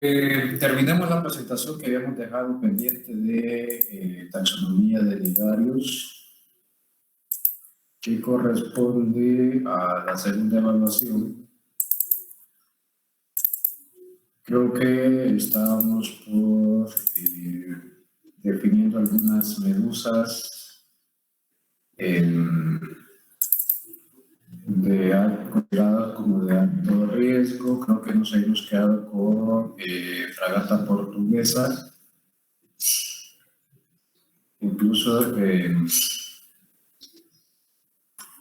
Terminemos la presentación que habíamos dejado pendiente de taxonomía de ligarios, que corresponde a la segunda evaluación. Creo que estábamos por definiendo algunas medusas consideradas como de alto riesgo. Creo que nos hemos quedado con fragata portuguesa, incluso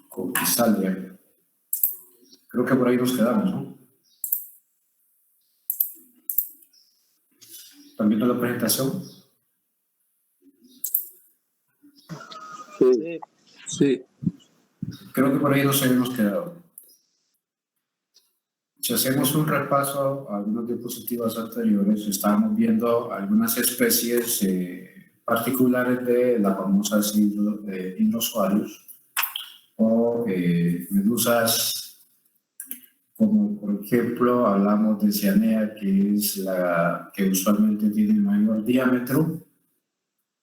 con Pisalia. Creo que por ahí nos quedamos, ¿no? ¿Están viendo la presentación? Sí. Sí. Creo que por ahí nos hemos quedado. Si hacemos un repaso a algunas diapositivas anteriores, estábamos viendo algunas especies particulares de la famosa Hydrozoarius o medusas, como por ejemplo hablamos de Cyanea, que es la que usualmente tiene mayor diámetro,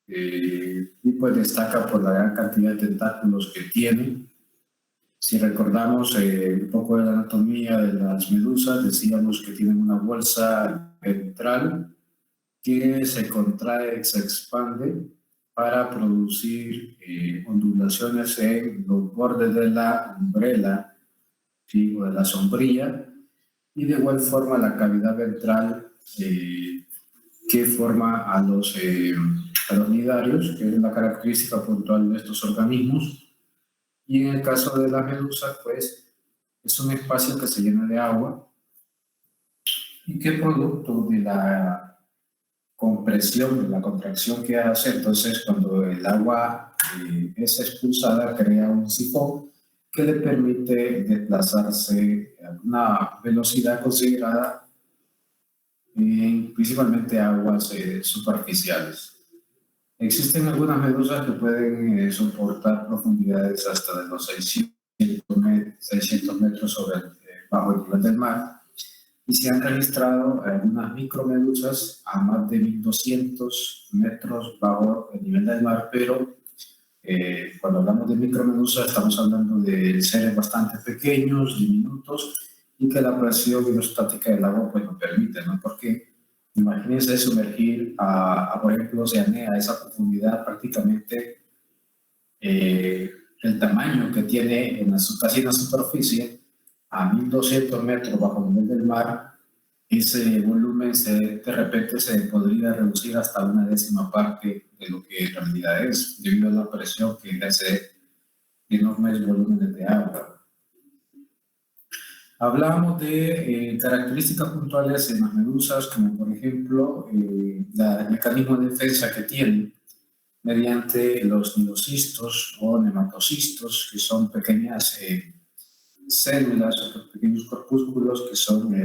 y pues destaca por la gran cantidad de tentáculos que tiene. Si recordamos un poco de la anatomía de las medusas, decíamos que tienen una bolsa ventral que se contrae, se expande para producir ondulaciones en los bordes de la umbrela, ¿sí? O de la sombrilla, y de igual forma la cavidad ventral que forma a los nidarios, que es la característica puntual de estos organismos. Y en el caso de la medusa, pues es un espacio que se llena de agua y que producto de la compresión, de la contracción que hace, entonces cuando el agua es expulsada, crea un sifón que le permite desplazarse a una velocidad considerada en principalmente aguas superficiales. Existen algunas medusas que pueden soportar profundidades hasta de los 600 metros bajo el nivel del mar, y se han registrado algunas micromedusas a más de 1200 metros bajo el nivel del mar, pero cuando hablamos de micromedusas estamos hablando de seres bastante pequeños, diminutos, y que la presión hidrostática del agua pues no permite, ¿no? Porque imagínense sumergir por ejemplo, Cyanea a esa profundidad prácticamente el tamaño que tiene casi en la superficie, a 1200 metros bajo el nivel del mar. Ese volumen de repente se podría reducir hasta una décima parte de lo que en realidad es, debido a la presión que ejerce enormes volúmenes de agua. Hablamos de características puntuales en las medusas, como por ejemplo el mecanismo de defensa que tienen mediante los nidocistos o nematocistos, que son pequeñas células o pequeños corpúsculos que son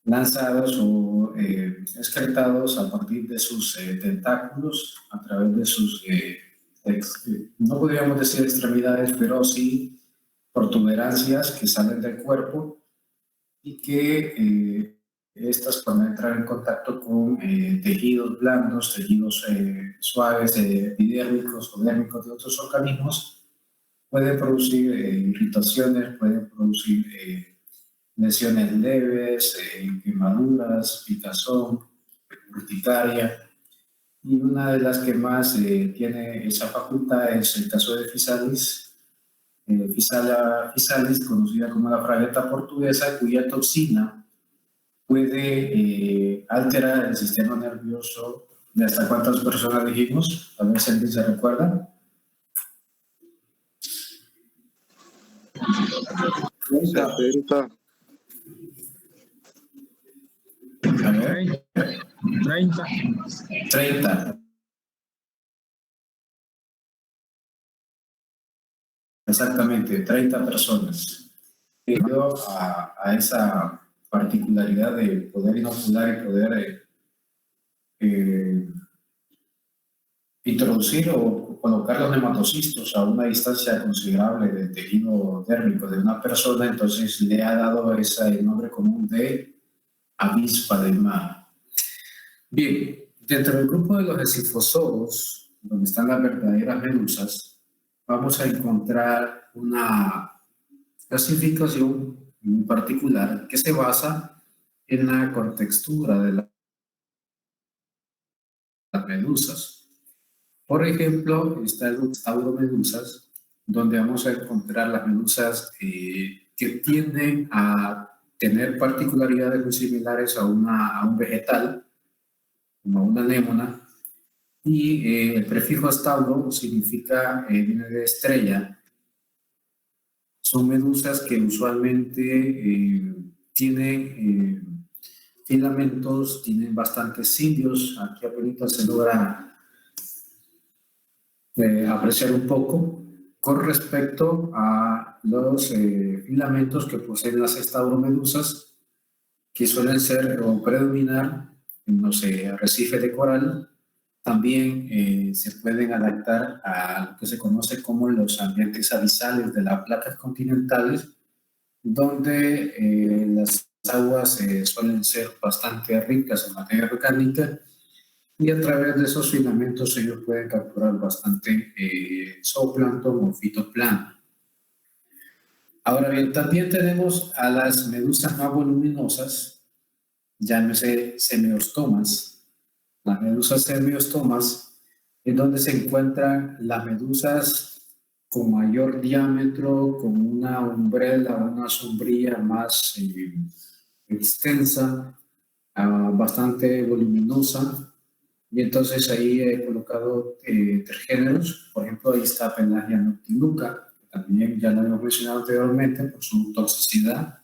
lanzados o excretados a partir de sus tentáculos, a través de sus, no podríamos decir extremidades, pero sí protuberancias que salen del cuerpo, y que estas, cuando entran en contacto con tejidos blandos, tejidos suaves, epidérmicos o dérmicos de otros organismos, pueden producir irritaciones, pueden producir lesiones leves, quemaduras, picazón, urticaria. Y una de las que más tiene esa facultad es el caso de Physalis, Physalis, conocida como la fragata portuguesa, cuya toxina puede alterar el sistema nervioso de hasta cuántas personas dijimos. A ver si alguien se recuerda. 30. A ver. 30. Exactamente, 30 personas. Debido a esa particularidad de poder inocular y poder introducir o colocar los nematocistos a una distancia considerable del tejido dérmico de una persona, entonces le ha dado el nombre común de avispa del mar. Bien, dentro del grupo de los escifozoos, donde están las verdaderas medusas, vamos a encontrar una clasificación en particular que se basa en la contextura de las medusas. Por ejemplo, está el tauromedusas, donde vamos a encontrar las medusas que tienden a tener particularidades muy similares a un vegetal, como una anémona, y el prefijo tauro significa, viene de estrella. Son medusas que usualmente tienen filamentos, tienen bastantes cilios. Aquí apenas se logra apreciar un poco con respecto a los filamentos que poseen las estauromedusas, que suelen ser o predominar en los arrecifes de coral. También se pueden adaptar a lo que se conoce como los ambientes abisales de las placas continentales, donde las aguas suelen ser bastante ricas en materia orgánica, y a través de esos filamentos ellos pueden capturar bastante zooplancton o fitoplancton. Ahora bien, también tenemos a las medusas más voluminosas, llámese semiostomas. Las medusas semiostomas es donde se encuentran las medusas con mayor diámetro, con una umbrella, una sombrilla más extensa, bastante voluminosa. Y entonces ahí he colocado tres géneros. Por ejemplo, ahí está Pelagia noctiluca, que también ya lo hemos mencionado anteriormente por su toxicidad.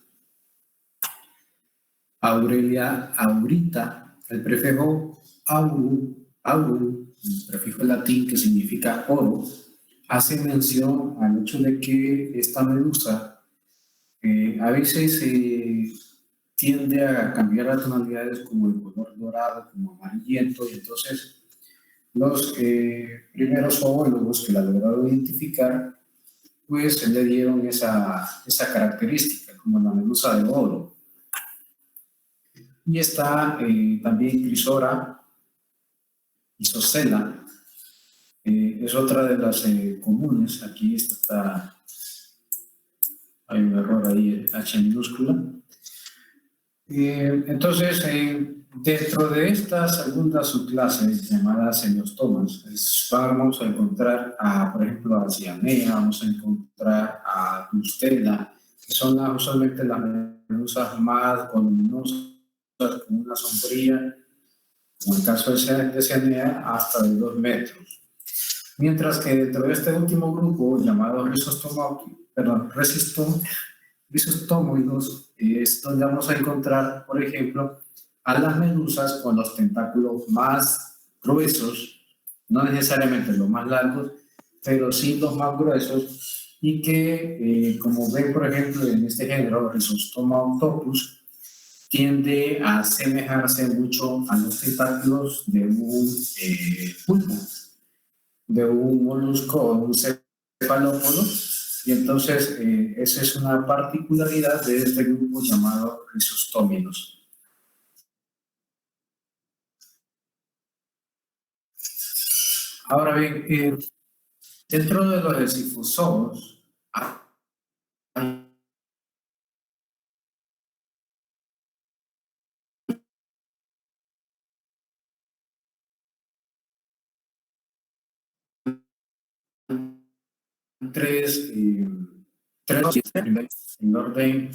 Aurelia aurita, el prefijo aurum, el prefijo latín que significa oro, hace mención al hecho de que esta medusa a veces tiende a cambiar las tonalidades, como el color dorado, como amarillento, y entonces los primeros zoólogos que la lograron identificar, pues le dieron esa característica, como la medusa de oro. Y está también Crisora isocela, es otra de las comunes. Aquí está, hay un error ahí, H minúscula. Entonces, dentro de esta segunda subclase llamada semiostomas, vamos a encontrar, por ejemplo, a Cyanea, vamos a encontrar a Tustela, que son usualmente las medusas más voluminosas, con una sombrilla, como el caso de Cyanea, hasta de 2 metros. Mientras que dentro de este último grupo, llamado Rhizostomoides, es donde vamos a encontrar, por ejemplo, a las medusas con los tentáculos más gruesos, no necesariamente los más largos, pero sí los más gruesos, y que, como ven, por ejemplo, en este género, Rhizostoma octopus, tiende a asemejarse mucho a los tentáculos de un pulpo, de un molusco o un cefalópodo. Y entonces esa es una particularidad de este grupo llamado Rhizostómidos. Ahora bien, dentro de los escifozoos hay tres en orden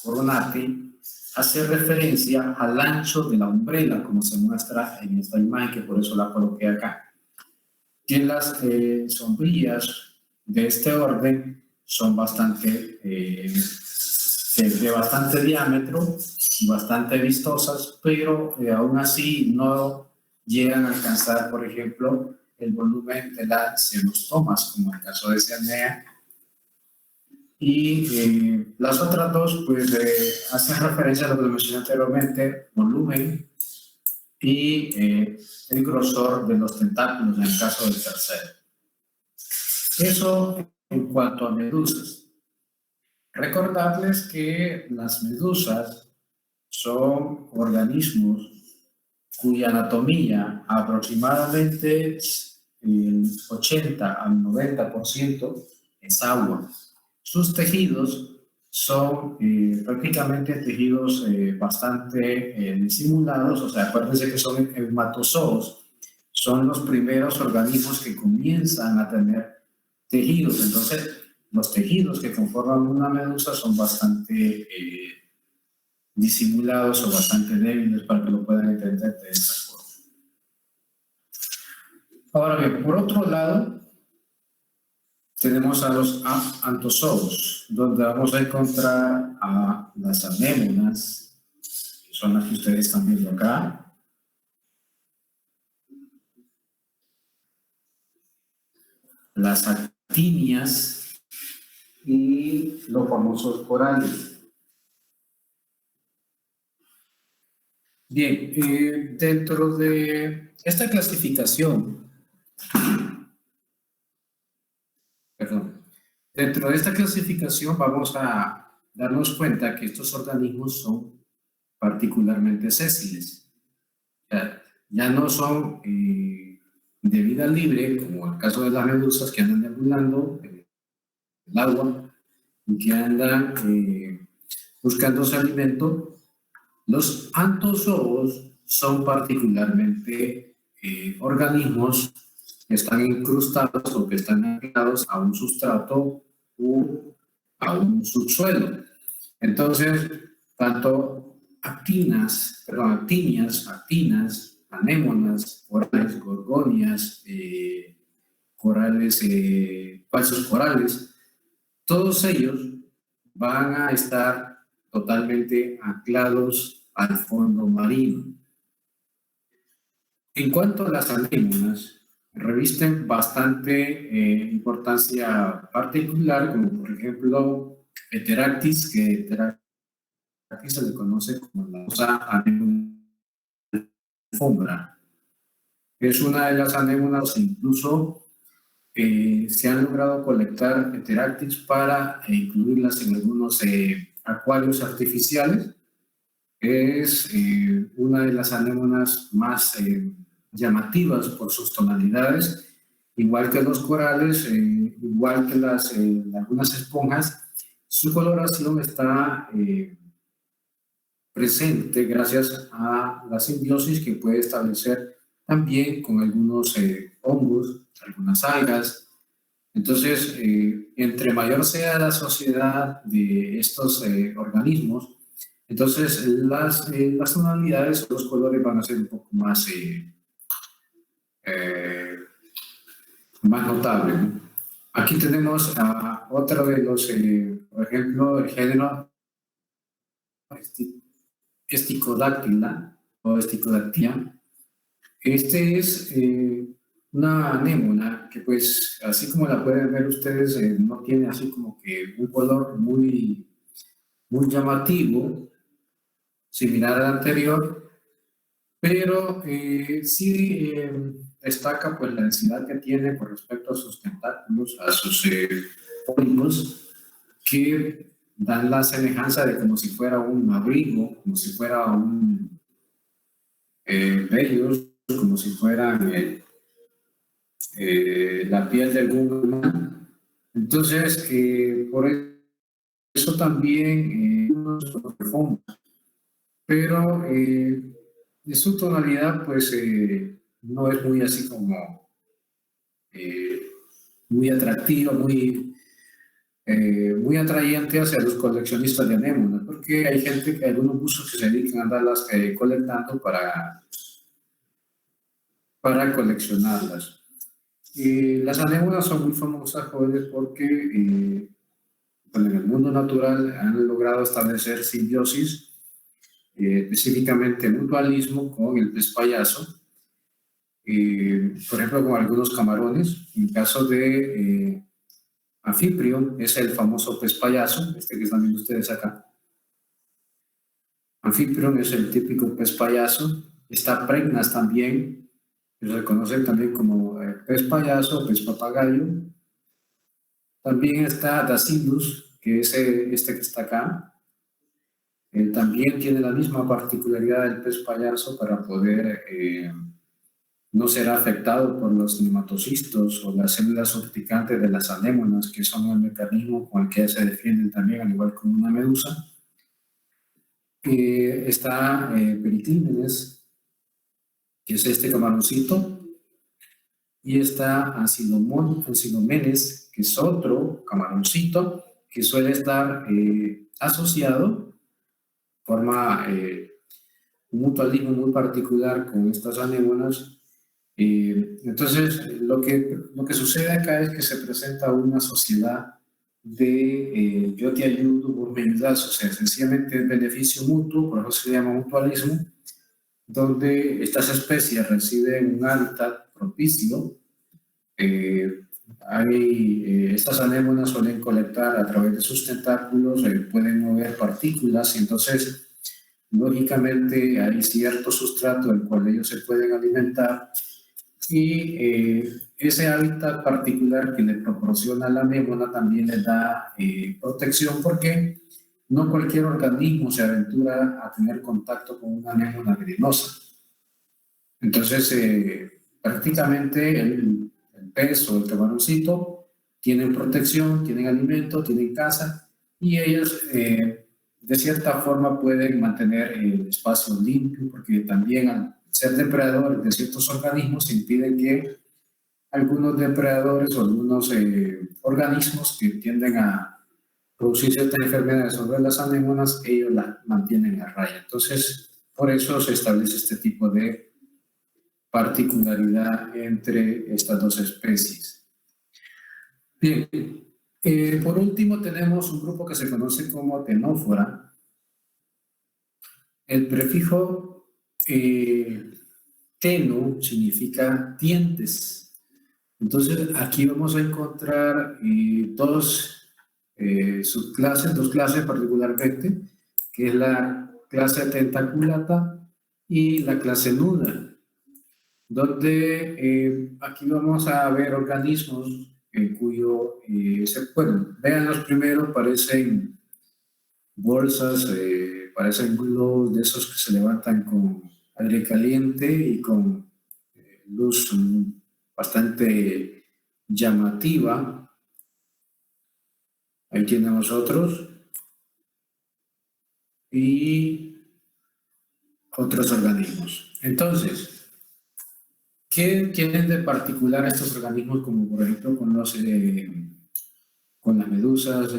Coronati, hace referencia al ancho de la umbrella, como se muestra en esta imagen, que por eso la coloqué acá. Y las sombrillas de este orden son bastante, de bastante diámetro y bastante vistosas, pero aún así no llegan a alcanzar, por ejemplo, el volumen de las semiostomas, como en el caso de Cyanea. Y las otras dos, pues, hacen referencia a lo que mencioné anteriormente, volumen y el grosor de los tentáculos, en el caso del tercero. Eso en cuanto a medusas. Recordarles que las medusas son organismos cuya anatomía aproximadamente el 80 al 90% es agua. Sus tejidos son prácticamente tejidos bastante disimulados, o sea, acuérdense que son hematozoos, son los primeros organismos que comienzan a tener tejidos. Entonces, los tejidos que conforman una medusa son bastante disimulados o bastante débiles para que lo puedan entender de esta forma. Ahora bien, por otro lado, tenemos a los antozoos, donde vamos a encontrar a las anémonas, que son las que ustedes están viendo acá. Las actinias y los famosos corales. Bien, dentro de esta clasificación, vamos a darnos cuenta que estos organismos son particularmente sésiles. Ya no son de vida libre, como el caso de las medusas que andan deambulando en el agua y que andan buscando su alimento. Los antozoos son particularmente organismos que están incrustados o que están anclados a un sustrato u a un subsuelo. Entonces, tanto actinias, anémonas, corales, gorgonias, corales, falsos corales, todos ellos van a estar totalmente anclados al fondo marino. En cuanto a las anémonas, revisten bastante importancia particular, como por ejemplo Heteractis, que Heteractis se le conoce como la anémona alfombra. Es una de las anémonas, incluso se han logrado colectar Heteractis para incluirlas en algunos acuarios artificiales. Es una de las anémonas más llamativas por sus tonalidades, igual que los corales, igual que algunas esponjas. Su coloración está presente gracias a la simbiosis que puede establecer también con algunos hongos, algunas algas. Entonces, entre mayor sea la sociedad de estos organismos, entonces las tonalidades o los colores van a ser un poco más, más notables, ¿no? Aquí tenemos a otro de los, por ejemplo, el género Esticodáctila o Esticodactia. Este es una anémona que, pues, así como la pueden ver ustedes, no tiene así como que un color muy llamativo, similar al anterior, pero sí destaca pues la densidad que tiene con respecto a sus tentáculos, a sus pólipos, que dan la semejanza de como si fuera un abrigo, como si fuera un vellos, como si fueran la piel de algún animal. Entonces, por eso también pero de su tonalidad pues no es muy así como muy atractiva, muy atrayente hacia los coleccionistas de anémonas, porque hay gente, algunos buzos que se dedican a andarlas colectando para coleccionarlas. Las anémonas son muy famosas, jóvenes, porque en el mundo natural han logrado establecer simbiosis, específicamente mutualismo con el pez payaso, por ejemplo con algunos camarones. En caso de Anfiprión, es el famoso pez payaso, este que están viendo ustedes acá. Anfiprión es el típico pez payaso. Está Pregnas también, que se conoce también como pez payaso, pez papagayo. También está Dacilus, que es este que está acá, también tiene la misma particularidad del pez payaso para poder no ser afectado por los nematocistos o las células urticantes de las anémonas, que son el mecanismo con el que se defienden también, al igual que una medusa. Está Periclímenes, que es este camaroncito, y está Ancilomenes, que es otro camaroncito que suele estar asociado, forma un mutualismo muy particular con estas anémonas. Entonces, lo que sucede acá es que se presenta una sociedad de yo te ayudo, vos me ayudas, o sea, sencillamente es beneficio mutuo, por eso se llama mutualismo, donde estas especies reciben un hábitat propicio. Estas anémonas suelen colectar a través de sus tentáculos, pueden mover partículas, y entonces, lógicamente, hay cierto sustrato del cual ellos se pueden alimentar, y ese hábitat particular que le proporciona la anémona también les da protección, porque no cualquier organismo se aventura a tener contacto con una anémona venenosa. Entonces, prácticamente el pez o el camaroncito tienen protección, tienen alimento, tienen casa, y ellos de cierta forma pueden mantener el espacio limpio, porque también al ser depredadores de ciertos organismos impiden que algunos depredadores o algunos organismos que tienden a producir ciertas enfermedades sobre las anémonas, ellos las mantienen a raya. Entonces, por eso se establece este tipo de particularidad entre estas dos especies. Bien, por último tenemos un grupo que se conoce como Ctenófora. El prefijo teno significa dientes. Entonces aquí vamos a encontrar dos clases particularmente, que es la clase tentaculata y la clase nuda, donde aquí vamos a ver organismos cuyo, bueno, vean los primeros, parecen bolsas, parecen globos de esos que se levantan con aire caliente y con luz bastante llamativa. Ahí tenemos otros. Y otros organismos. Entonces, ¿qué tienen de particular estos organismos, como por ejemplo con las medusas,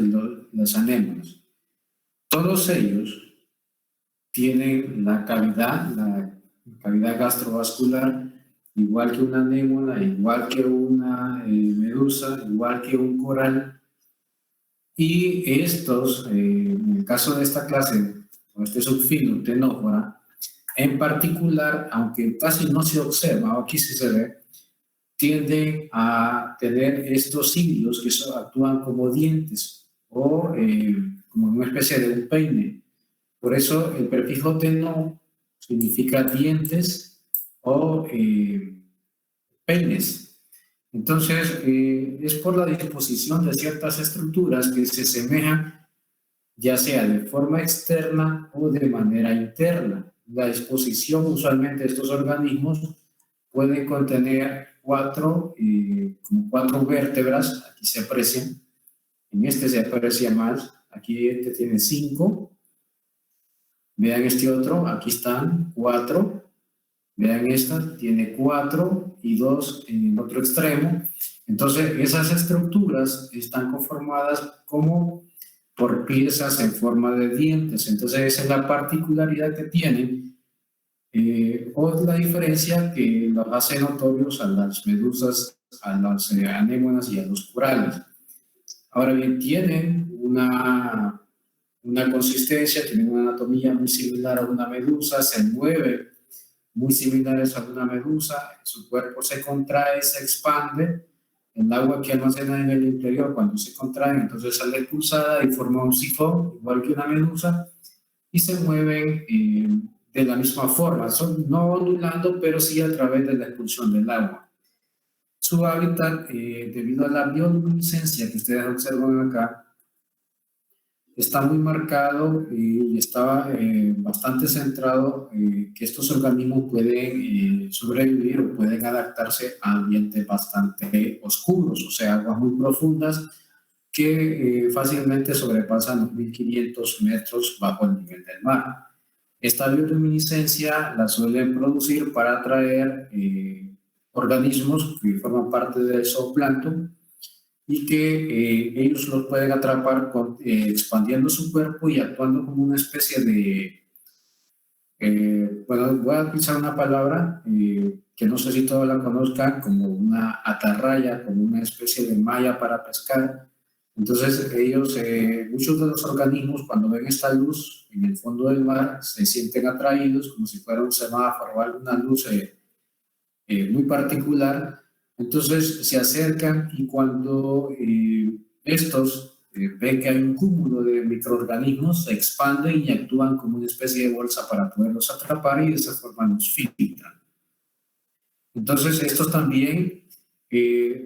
las anémonas? Todos ellos tienen la cavidad gastrovascular, igual que una anémona, igual que una medusa, igual que un coral. Y estos, en el caso de esta clase, o este subfilo Ctenófora, en particular, aunque casi no se observa, aquí sí se ve, tienden a tener estos hilios que actúan como dientes o como una especie de un peine. Por eso el prefijo teno significa dientes o peines. Entonces, es por la disposición de ciertas estructuras que se semejan, ya sea de forma externa o de manera interna. La disposición usualmente de estos organismos puede contener cuatro vértebras, aquí se aprecian, en este se aprecia más, aquí este tiene 5, vean este otro, aquí están 4, vean esta, tiene 4 y 2 en el otro extremo. Entonces, esas estructuras están conformadas como por piezas en forma de dientes. Entonces, esa es la particularidad que tienen, o la diferencia que los hace notorios a las medusas, a las anémonas y a los corales. Ahora bien, tienen una consistencia, tienen una anatomía muy similar a una medusa, se mueve muy similares a una medusa, su cuerpo se contrae, se expande, el agua que almacena en el interior cuando se contrae, entonces sale expulsada y forma un sifón, igual que una medusa, y se mueven de la misma forma, no ondulando, pero sí a través de la expulsión del agua. Su hábitat, debido a la bioluminiscencia que ustedes observan acá, está muy marcado y estaba bastante centrado que estos organismos pueden sobrevivir o pueden adaptarse a ambientes bastante oscuros, o sea, aguas muy profundas que fácilmente sobrepasan los 1500 metros bajo el nivel del mar. Esta bioluminiscencia la suelen producir para atraer organismos que forman parte del zooplancton y que ellos los pueden atrapar expandiendo su cuerpo y actuando como una especie de, bueno, voy a utilizar una palabra que no sé si todos la conozcan, como una atarraya, como una especie de malla para pescar. Entonces ellos, muchos de los organismos cuando ven esta luz en el fondo del mar se sienten atraídos como si fuera un semáforo o alguna luz muy particular. Entonces se acercan y cuando estos ven que hay un cúmulo de microorganismos, se expanden y actúan como una especie de bolsa para poderlos atrapar y de esa forma los filtran. Entonces estos también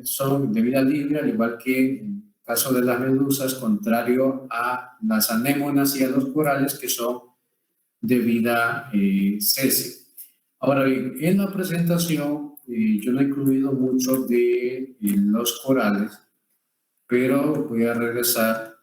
son de vida libre, al igual que en el caso de las medusas, contrario a las anémonas y a los corales que son de vida cese. Ahora bien, en la presentación yo no he incluido mucho de los corales, pero voy a regresar.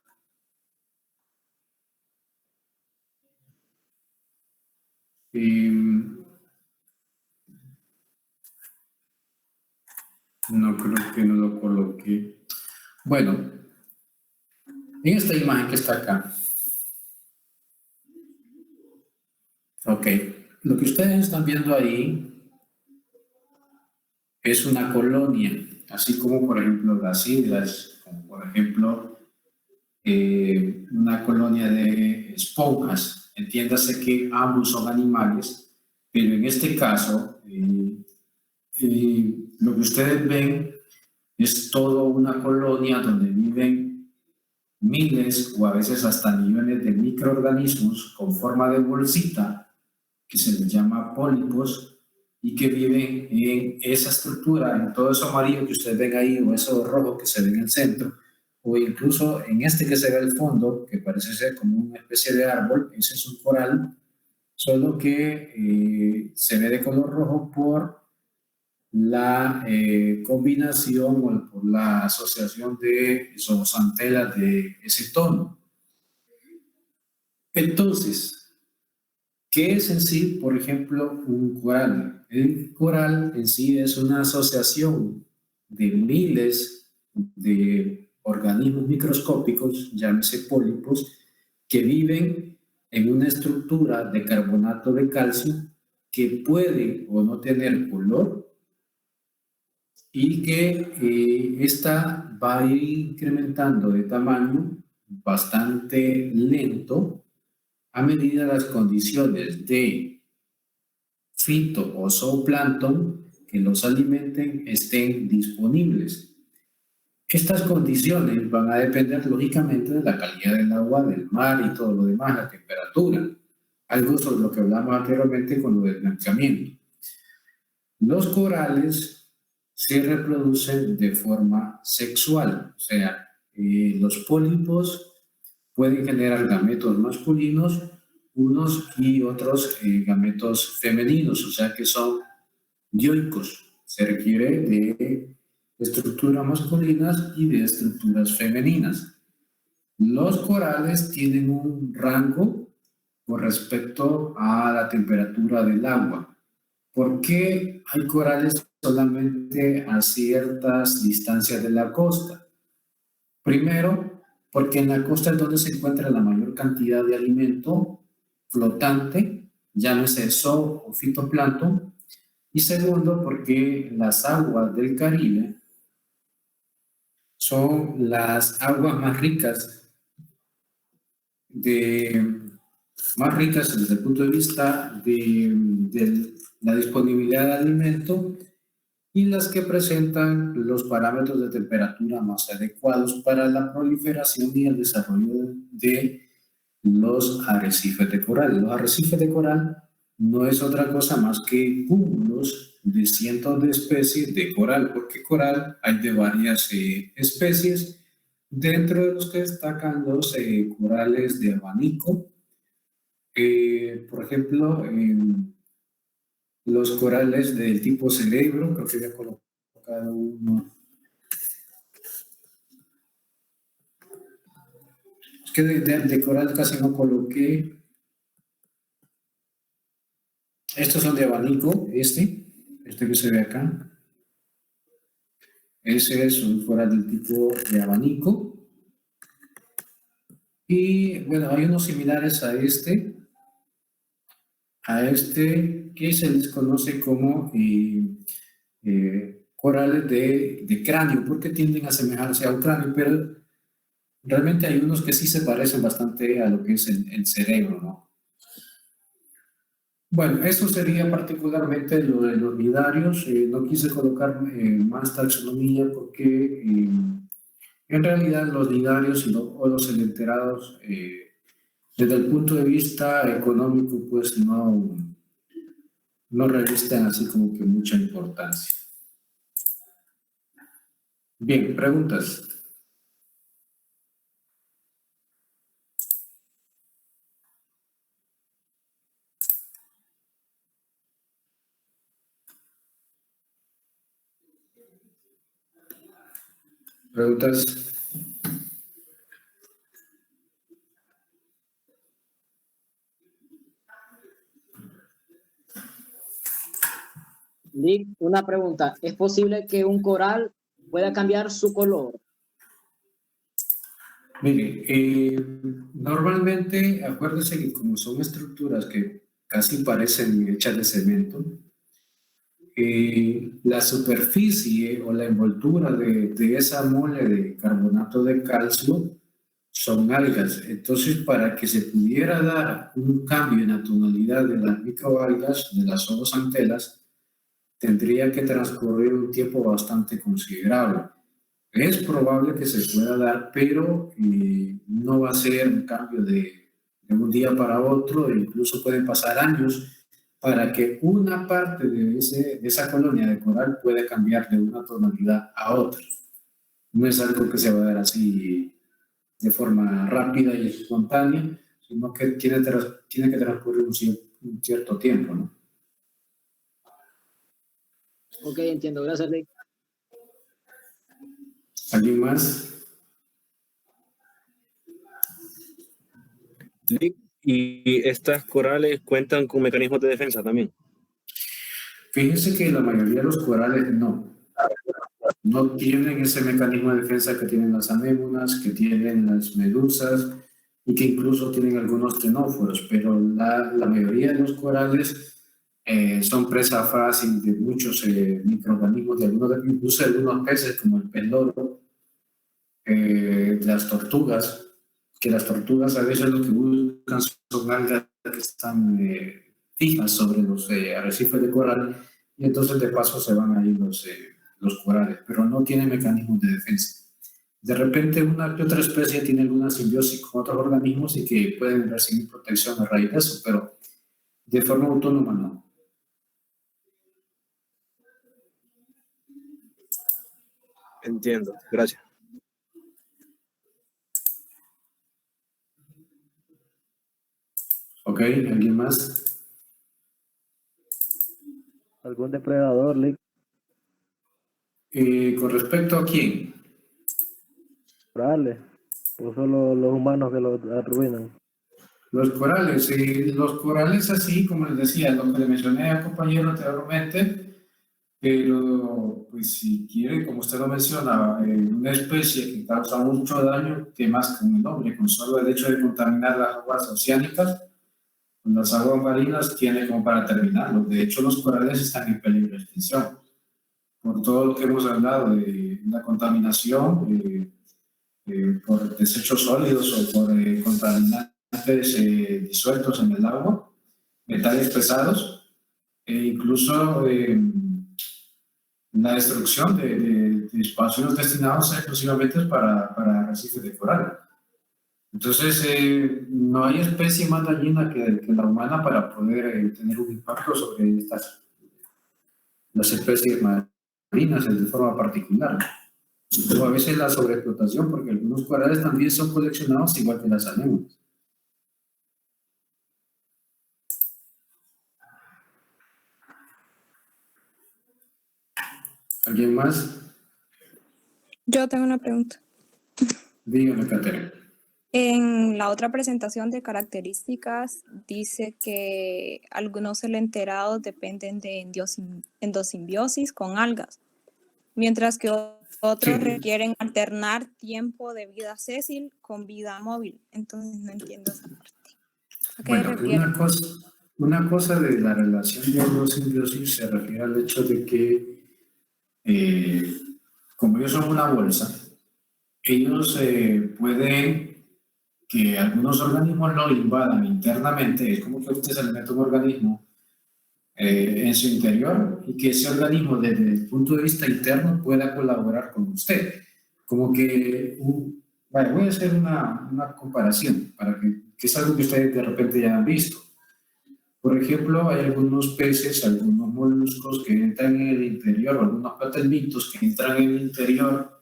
No creo que no lo coloqué. Bueno, en esta imagen que está acá. Ok, lo que ustedes están viendo ahí es una colonia, así como por ejemplo las islas, como por ejemplo una colonia de esponjas. Entiéndase que ambos son animales, pero en este caso lo que ustedes ven es toda una colonia donde viven miles o a veces hasta millones de microorganismos con forma de bolsita que se les llama pólipos y que viven en esa estructura, en todo eso amarillo que ustedes ven ahí o eso rojo que se ve en el centro o incluso en este que se ve al fondo que parece ser como una especie de árbol. Ese es un coral, solo que se ve de color rojo por la combinación o por la asociación de zooxantelas de ese tono. Entonces, ¿qué es en sí, por ejemplo, un coral? El coral en sí es una asociación de miles de organismos microscópicos, llámese pólipos, que viven en una estructura de carbonato de calcio que puede o no tener color y que esta va a ir incrementando de tamaño bastante lento a medida las condiciones de fito o zooplancton que los alimenten estén disponibles. Estas condiciones van a depender lógicamente de la calidad del agua, del mar y todo lo demás, la temperatura, algo sobre lo que hablamos anteriormente con lo del blanqueamiento. Los corales se reproducen de forma sexual, o sea, los pólipos pueden generar gametos masculinos, unos y otros gametos femeninos, o sea que son dioicos. Se requiere de estructuras masculinas y de estructuras femeninas. Los corales tienen un rango con respecto a la temperatura del agua. ¿Por qué hay corales solamente a ciertas distancias de la costa? Primero, porque en la costa es donde se encuentra la mayor cantidad de alimento flotante, llámese zoo o fitoplancton. Y segundo, porque las aguas del Caribe son las aguas más ricas desde el punto de vista de la disponibilidad de alimento y las que presentan los parámetros de temperatura más adecuados para la proliferación y el desarrollo de los arrecifes de coral. Los arrecifes de coral no es otra cosa más que cúmulos de cientos de especies de coral, porque coral hay de varias especies Dentro de los que destacan los corales de abanico, por ejemplo, los corales del tipo cerebro, creo que ya he colocado uno. Es que de coral casi no coloqué. Estos son de abanico, este que se ve acá. Ese es un coral del tipo de abanico. Y bueno, hay unos similares a este que se les conoce como corales de cráneo, porque tienden a asemejarse a un cráneo, pero realmente hay unos que sí se parecen bastante a lo que es el cerebro, ¿no? Bueno, eso sería particularmente lo de los nidarios. No quise colocar más taxonomía porque en realidad los nidarios o los elenterados, desde el punto de vista económico, pues no revisten así como que mucha importancia. Bien, preguntas. Preguntas. Lick, una pregunta. ¿Es posible que un coral pueda cambiar su color? Mire, normalmente, acuérdense que como son estructuras que casi parecen hechas de cemento, la superficie o la envoltura de esa mole de carbonato de calcio son algas. Entonces, para que se pudiera dar un cambio en la tonalidad de las microalgas, de las zooxantelas, tendría que transcurrir un tiempo bastante considerable. Es probable que se pueda dar, pero no va a ser un cambio de un día para otro, e incluso pueden pasar años para que una parte de esa colonia de coral pueda cambiar de una tonalidad a otra. No es algo que se va a dar así de forma rápida y espontánea, sino que tiene que transcurrir un cierto tiempo, ¿no? Ok, entiendo. Gracias, Lick. ¿Alguien más? ¿Y estas corales cuentan con mecanismos de defensa también? Fíjense que la mayoría de los corales no tienen ese mecanismo de defensa que tienen las anémonas, que tienen las medusas y que incluso tienen algunos ctenóforos, pero la mayoría de los corales son presa fácil de muchos microorganismos, incluso de algunos peces como el pez loro, las tortugas, que las tortugas a veces lo que buscan son algas que están fijas sobre los arrecifes de coral y entonces de paso se van ahí los corales, pero no tienen mecanismos de defensa. De repente una que otra especie tiene alguna simbiosis con otros organismos y que pueden recibir protección a raíz de eso, pero de forma autónoma no. Entiendo, gracias. Ok, ¿alguien más? ¿Algún depredador, Lick? ¿Con respecto a quién? Corales. ¿O solo los humanos que los arruinan? Los corales así, como les decía, lo que le mencioné al compañero anteriormente, pero pues si quiere, como usted lo menciona, una especie que causa mucho daño, que más con el hombre, con solo el hecho de contaminar las aguas oceánicas, con las aguas marinas, tiene como para terminarlo. De hecho, los corales están en peligro de extinción. Por todo lo que hemos hablado de la contaminación, por desechos sólidos o por contaminantes disueltos en el agua, metales pesados, e incluso la destrucción de espacios destinados exclusivamente para arrecifes de coral. Entonces, no hay especie más dañina que la humana para poder tener un impacto sobre las especies marinas de forma particular. O a veces la sobreexplotación, porque algunos corales también son coleccionados igual que las anémonas. ¿Alguien más? Yo tengo una pregunta. Dígame, Caterina. En la otra presentación de características dice que algunos celenterados dependen de endosimbiosis con algas, mientras que otros Sí. requieren alternar tiempo de vida sésil con vida móvil. Entonces no entiendo esa parte. ¿A qué Bueno, refiere? una cosa de la relación de endosimbiosis se refiere al hecho de que, como ellos son una bolsa, ellos pueden que algunos organismos lo invadan internamente. Es como que a usted se le mete un organismo en su interior y que ese organismo desde el punto de vista interno pueda colaborar con usted. Como que, vale, voy a hacer una comparación para que es algo que ustedes de repente ya han visto. Por ejemplo, hay algunos peces, algunos moluscos que entran en el interior, o algunos platelmitos que entran en el interior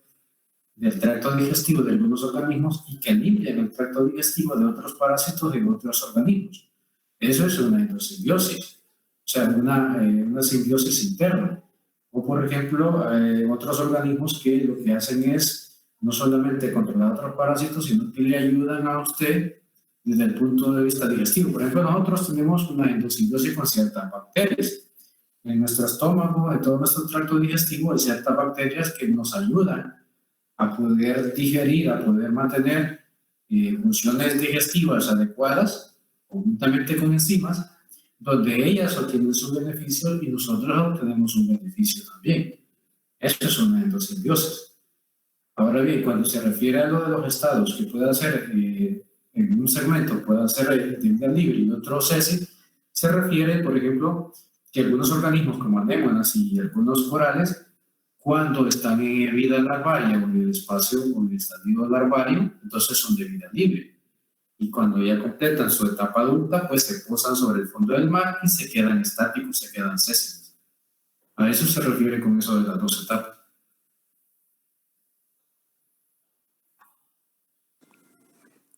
del tracto digestivo de algunos organismos y que limpian el tracto digestivo de otros parásitos de otros organismos. Eso es una endosimbiosis, o sea, una simbiosis interna. O, por ejemplo, otros organismos que lo que hacen es no solamente controlar otros parásitos, sino que le ayudan a usted desde el punto de vista digestivo. Por ejemplo, nosotros tenemos una endosimbiosis con ciertas bacterias. En nuestro estómago, en todo nuestro tracto digestivo, hay ciertas bacterias que nos ayudan a poder digerir, a poder mantener funciones digestivas adecuadas, conjuntamente con enzimas, donde ellas obtienen su beneficio y nosotros obtenemos un beneficio también. Esto es una endosimbiosis. Ahora bien, cuando se refiere a lo de los estados que pueda ser en un segmento, pueda ser de vida libre y otro cese, se refiere, por ejemplo, que algunos organismos como anémonas y algunos corales, cuando están en vida larvaria o en el espacio o en el estadio larvario, entonces son de vida libre. Y cuando ya completan su etapa adulta, pues se posan sobre el fondo del mar y se quedan estáticos, se quedan sésiles. A eso se refiere con eso de las dos etapas.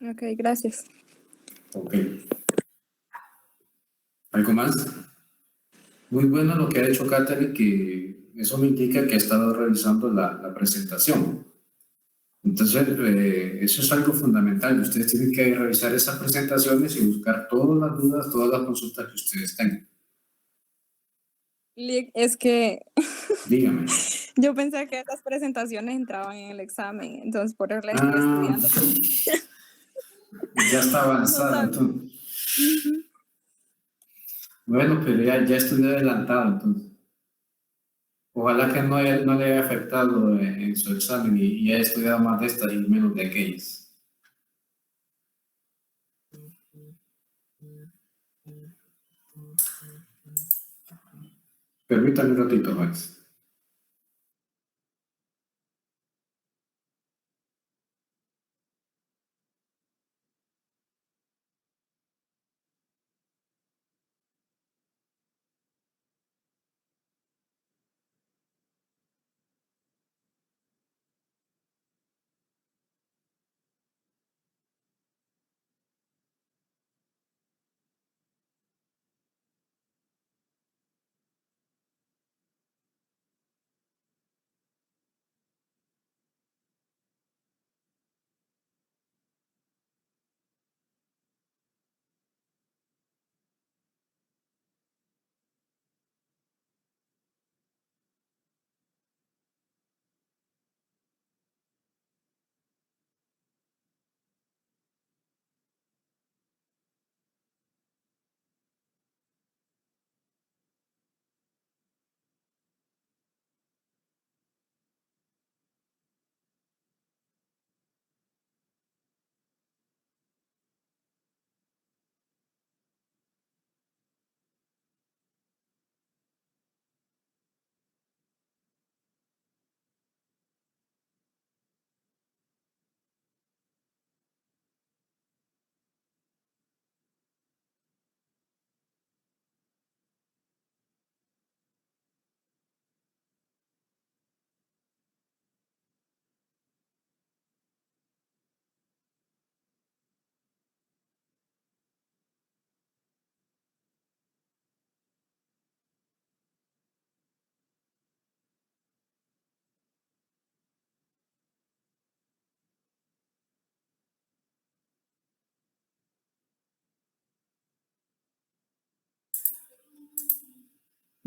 Ok, gracias. Ok. ¿Algo más? Muy bueno lo que ha hecho Katherine, que eso me indica que ha estado realizando la presentación. Entonces, eso es algo fundamental. Ustedes tienen que revisar esas presentaciones y buscar todas las dudas, todas las consultas que ustedes tengan. Es que Dígame. yo pensé que estas presentaciones entraban en el examen, entonces por eso las estoy Ah, estudiando. ya está No avanzado, sabía. entonces. Ujú. Bueno, pero ya estudié adelantado, entonces. Ojalá que no le haya afectado en su examen y haya estudiado más de estas y menos de aquellas. Permítame un ratito, Max.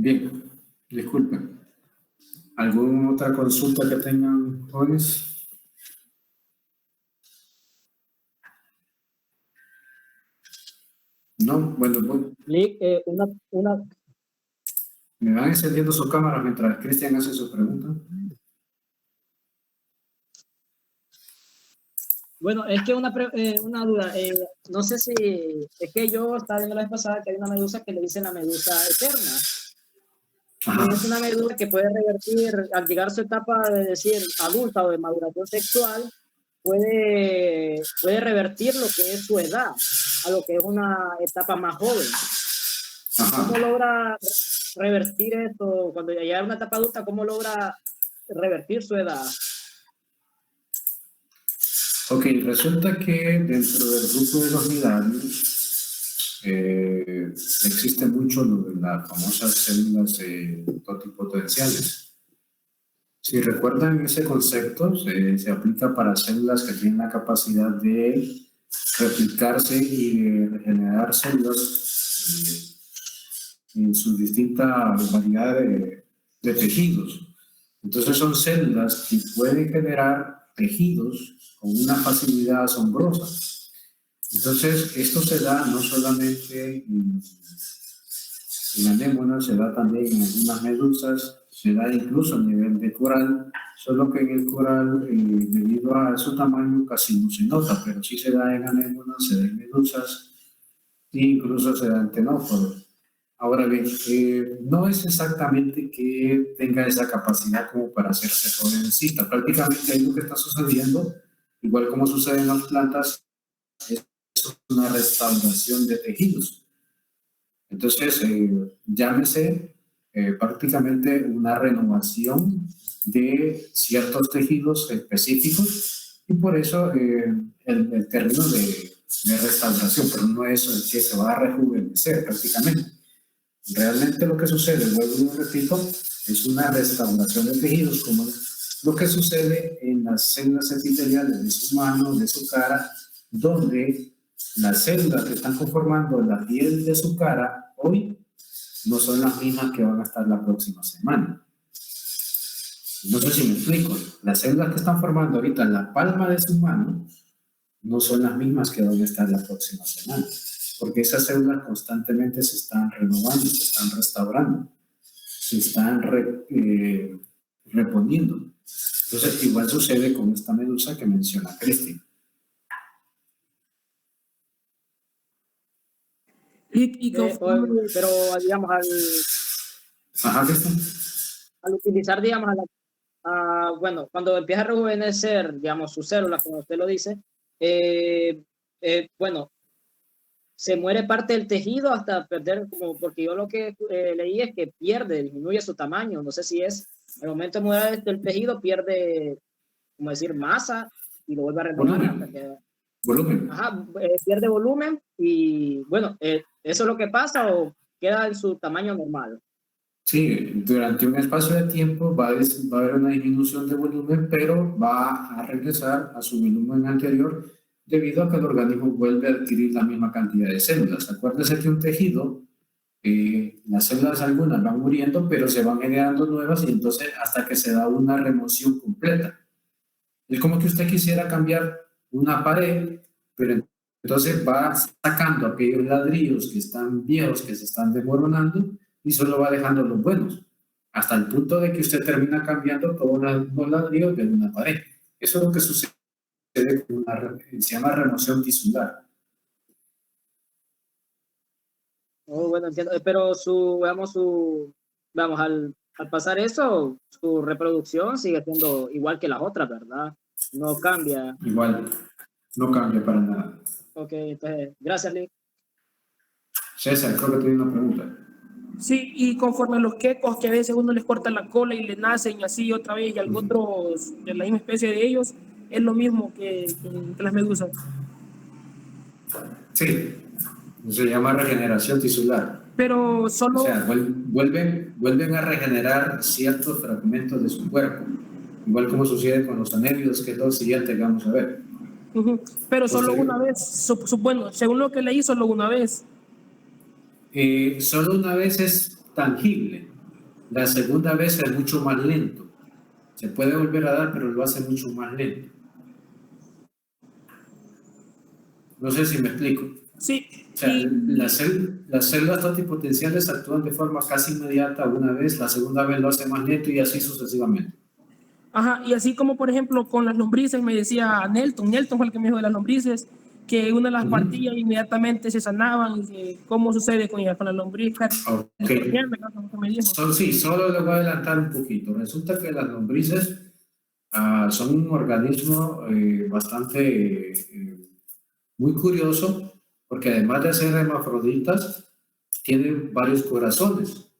Bien, disculpen. ¿Alguna otra consulta que tengan, jóvenes? No, bueno, voy. Lick, Me van encendiendo su cámara mientras Cristian hace su pregunta. bueno, es que una duda, no sé si, es que yo estaba viendo la vez pasada que hay una medusa que le dicen la medusa eterna. Ajá. Es una medusa que puede revertir, al llegar a su etapa de decir adulta o de maduración sexual, puede revertir lo que es su edad a lo que es una etapa más joven. Ajá. ¿Cómo logra revertir esto? Cuando ya llega a una etapa adulta, ¿cómo logra revertir su edad? Ok, resulta que dentro del grupo de los nidarios existe mucho lo de las famosas células totipotenciales. Si recuerdan ese concepto, se aplica para células que tienen la capacidad de replicarse y de regenerar células en su distinta variedad de tejidos. Entonces son células que pueden generar tejidos con una facilidad asombrosa. Entonces, esto se da no solamente en anémonas, se da también en algunas medusas, se da incluso a nivel de coral, solo que en el coral, debido a su tamaño, casi no se nota, pero sí se da en anémonas, se da en medusas e incluso se da en ctenóforos. Ahora bien, no es exactamente que tenga esa capacidad como para hacerse jovencita. Prácticamente ahí lo que está sucediendo, igual como sucede en las plantas, es una restauración de tejidos. Entonces, llámese prácticamente una renovación de ciertos tejidos específicos y por eso el término de restauración, pero no es el que se va a rejuvenecer prácticamente. Realmente lo que sucede, vuelvo y repito, es una restauración de tejidos, como lo que sucede en las células epiteliales de su mano, de su cara, donde las células que están conformando la piel de su cara hoy no son las mismas que van a estar la próxima semana. No sé si me explico. Las células que están formando ahorita en la palma de su mano no son las mismas que van a estar la próxima semana, porque esas células constantemente se están renovando, se están restaurando, se están reponiendo. Entonces, igual sucede con esta medusa que menciona Cristian. Pero, digamos, al utilizar, digamos, bueno, cuando empieza a rejuvenecer, digamos, sus células, como usted lo dice, bueno, se muere parte del tejido hasta perder, como, porque yo lo que leí es que disminuye su tamaño. No sé si es, al momento de mover el tejido, pierde, como decir, masa y lo vuelve a renovar. Volumen. Ajá, pierde volumen y, bueno, ¿eso es lo que pasa o queda en su tamaño normal? Sí, durante un espacio de tiempo va a haber una disminución de volumen, pero va a regresar a su volumen anterior debido a que el organismo vuelve a adquirir la misma cantidad de células. Acuérdese que un tejido, las células algunas van muriendo, pero se van generando nuevas y entonces hasta que se da una remoción completa. Es como que usted quisiera cambiar una pared, pero entonces va sacando aquellos ladrillos que están viejos, que se están desmoronando y solo va dejando los buenos, hasta el punto de que usted termina cambiando todos los ladrillos de una pared. Eso es lo que sucede con se llama remoción tisular. Oh, bueno, entiendo. Pero al pasar eso, su reproducción sigue siendo igual que las otras, ¿verdad? No cambia. Igual, no cambia para nada. Ok, entonces, gracias, Lick. César, creo que tiene una pregunta. Sí, y conforme a los quecos, que a veces uno les corta la cola y le nacen así otra vez, y algunos otros de la misma especie de ellos, es lo mismo que las medusas. Sí, se llama regeneración tisular. Pero solo... O sea, vuelven a regenerar ciertos fragmentos de su cuerpo, igual como sucede con los anémidos, que es lo siguiente que vamos a ver. Pero solo una vez, bueno, según lo que leí, solo una vez. Solo una vez es tangible. La segunda vez es mucho más lento. Se puede volver a dar, pero lo hace mucho más lento. No sé si me explico. Sí. O sea, las células totipotenciales actúan de forma casi inmediata una vez, la segunda vez lo hace más lento y así sucesivamente. Ajá, y así como por ejemplo con las lombrices me decía Nelton fue el que me dijo de las lombrices, que una de las partías inmediatamente se sanaban. ¿Cómo sucede con las lombrices? Okay. Sí, solo le voy a adelantar un poquito. Resulta que las lombrices son un organismo bastante muy curioso, porque además de ser hermafroditas, tienen varios corazones.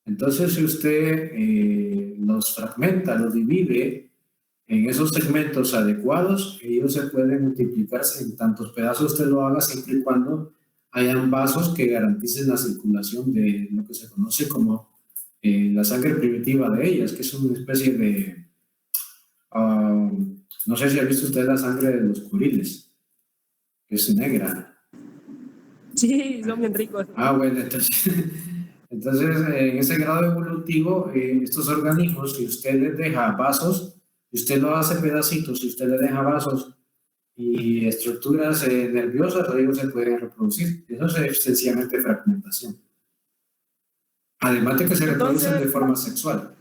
Entonces, si usted los fragmenta, los divide en esos segmentos adecuados, ellos se pueden multiplicarse en tantos pedazos usted lo haga, siempre y cuando hayan vasos que garanticen la circulación de lo que se conoce como la sangre primitiva de ellas, que es una especie de... no sé si ha visto usted la sangre de los curiles, que es negra. Sí, son bien ricos. Bueno, entonces en ese grado evolutivo, estos organismos, si usted les deja vasos, si usted lo hace pedacitos, si usted le deja vasos y estructuras nerviosas, ellos se pueden reproducir. Eso es sencillamente fragmentación. Además de que se reproducen de forma sexual.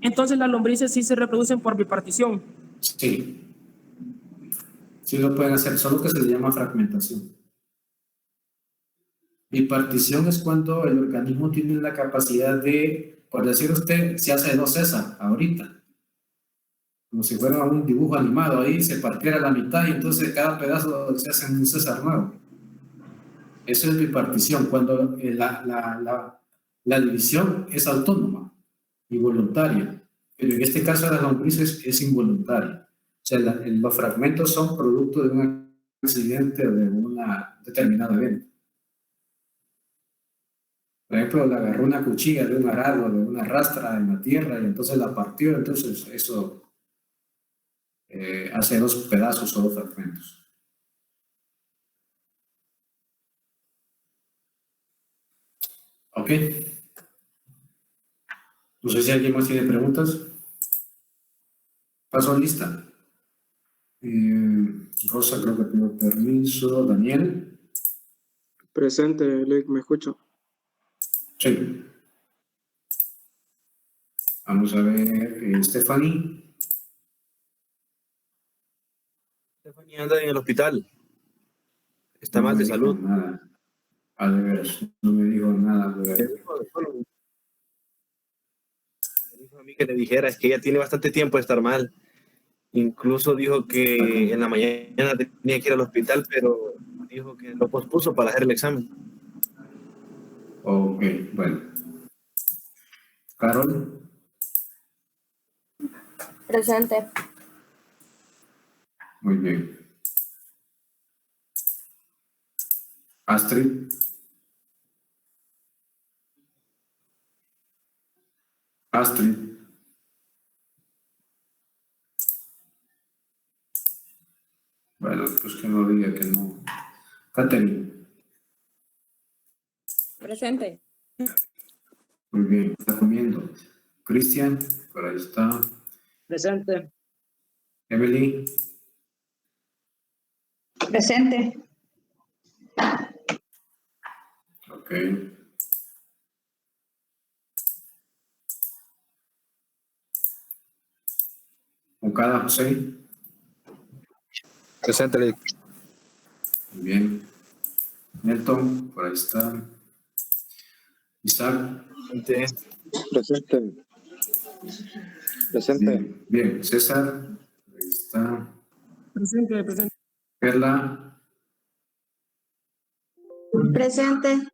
Entonces las lombrices sí se reproducen por bipartición. Sí. Sí lo pueden hacer, solo que se le llama fragmentación. Bipartición es cuando el organismo tiene la capacidad de, por decir usted, se hace dos César ahorita. Como si fuera un dibujo animado, ahí se partiera a la mitad y entonces cada pedazo se hace un César nuevo. Eso es bipartición, cuando la división es autónoma y voluntaria, pero en este caso de las lombrices es involuntaria. O sea, los fragmentos son producto de un accidente o de una determinada evento. Por ejemplo, le agarró una cuchilla de un arado, de una rastra en la tierra y entonces la partió, entonces eso hace dos pedazos o dos fragmentos. Ok. No sé si alguien más tiene preguntas. Paso a lista. Rosa creo que pidió permiso. Daniel. Presente, ¿me escucho? Sí. Vamos a ver, Stephanie. Stephanie anda en el hospital. Está No mal de me dijo salud. nada. A ver, no me dijo nada. Me dijo a mí que le dijera, es que ella tiene bastante tiempo de estar mal. Incluso dijo que en la mañana tenía que ir al hospital, pero dijo que lo pospuso para hacer el examen. Ok, bueno. Carol. Presente. Muy bien. Astrid. Astrid. Bueno, pues que no diga que no. Catherine. Presente. Muy bien, está comiendo. Cristian, por ahí está. Presente. Emily. Presente. Ok. Moncada, José. Presente, Muy bien. Nelton, por ahí está. Isaac. Presente. Presente. Bien, bien. César, ahí está. Presente. Perla. Presente.